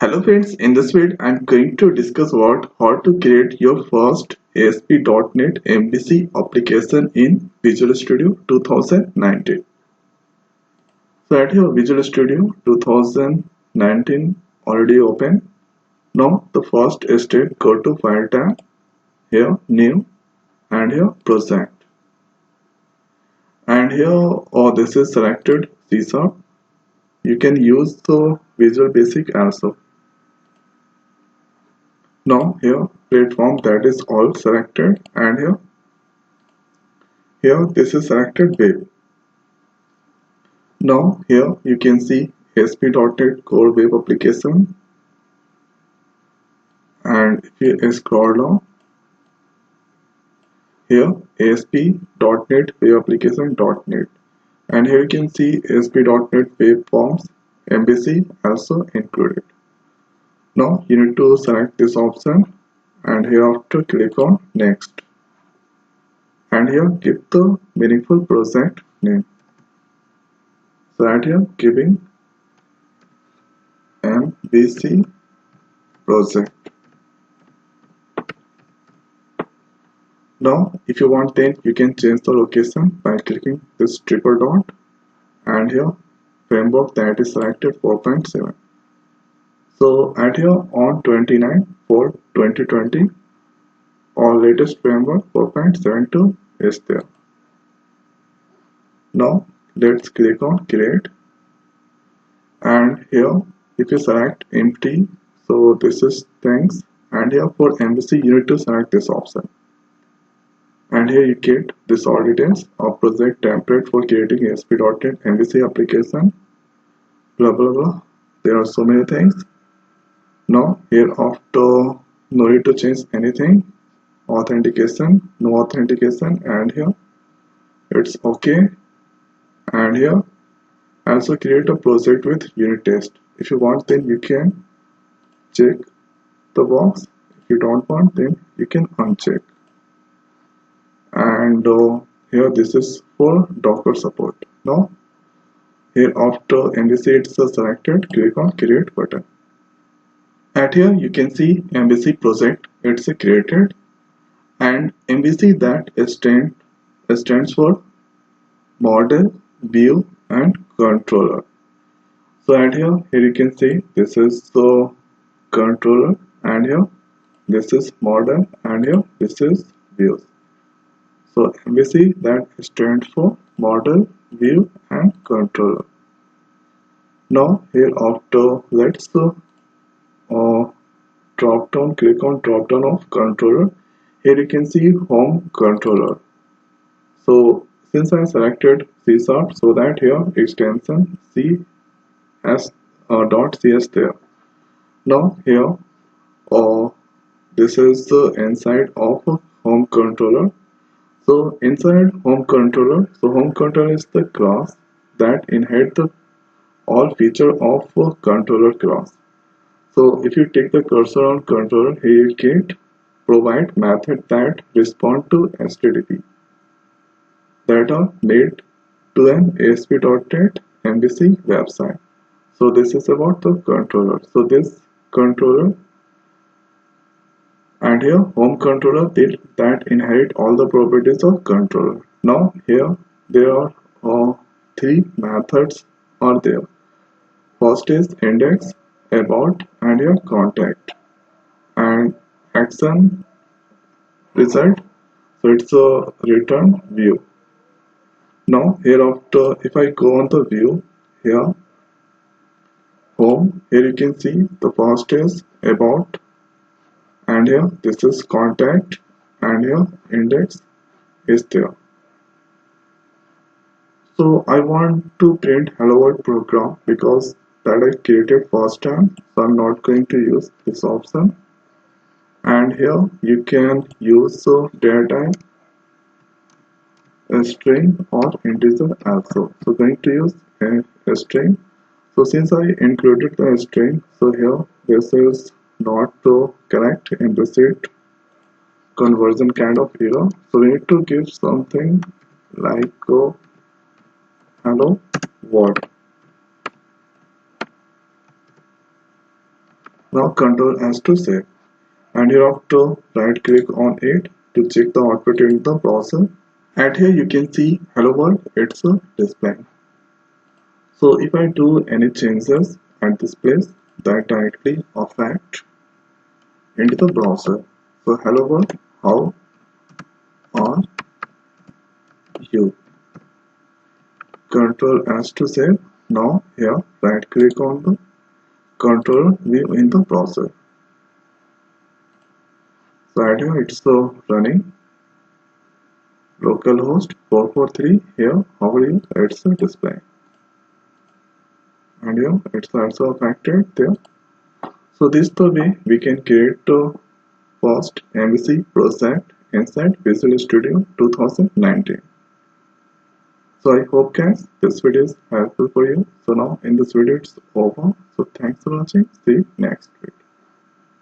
Hello friends, in this video I'm going to discuss how to create your first ASP.NET MVC application in Visual Studio 2019. So at your Visual Studio 2019 already open. Now the first step, go to File tab, here New, and here Project. And here this is selected C#. You can use the Visual Basic also. Now here platform, that is all selected, and here this is selected web. Now here you can see ASP.NET Core Web Application, and if you scroll down here ASP.NET Web Application.NET, and here you can see ASP.NET Web Forms MVC also included. Now you need to select this option, and hereafter click on next, and here give the meaningful project name. So at here giving MVC project. Now if you want, then you can change the location by clicking this triple dot, and here framework, that is selected 4.7. So at here on 29/4/2020 our latest framework 4.72 is there. Now let's click on create, and here if you select empty, so this is things, and here for MVC you need to select this option, and here you get this all details of project template for creating ASP.NET MVC application, blah blah blah. There are so many things. Now here after no need to change anything, authentication, no authentication, and here it's okay, and here also create a project with unit test. If you want, then you can check the box. If you don't want, then you can uncheck. And here this is for Docker support. Now here after MVC it's selected, click on create button. At here you can see MVC project, it's created, and MVC, that stands for model, view, and controller. So at here you can see this is the controller, and here this is model, and here this is views. So MVC, that stands for model, view, and controller. Now here after let's drop down, click on drop down of controller. Here you can see home controller. So since I selected C#, so that here extension CS .cs there. Now here this is the inside of home controller. So inside home controller, so home controller is the class that inherit the all feature of a controller class. So if you take the cursor on controller, here you get provide method that respond to HTTP that are made to an ASP.NET MVC website. So this is about the controller. So this controller, and here home controller that inherit all the properties of controller. Now here there are three methods are there. First is index, about, and your contact, and action result, so it's a return view. Now hereafter if I go on the view, here home, here you can see the first is about, and here this is contact, and here index is there. So I want to print hello world program because that I created first time, so I'm not going to use this option. And here you can use data type, a string or integer also. So going to use a string. So since I included the string, so here this is not the correct implicit conversion kind of error. So we need to give something like hello world. Now Control S to save, and you have to right click on it to check the output in the browser. And here you can see hello world, it's a display. So if I do any changes at this place, that directly affect into the browser. So hello world, how are you? Control S to save. Now here right click on the control view in the browser. So right here it's running localhost 443. Here how are you? It's a display. And here it's also affected there. So this is the way we can create the first MVC project inside Visual Studio 2019. So I hope guys this video is helpful for you. So now in this video it's over. So thanks for watching. See you next.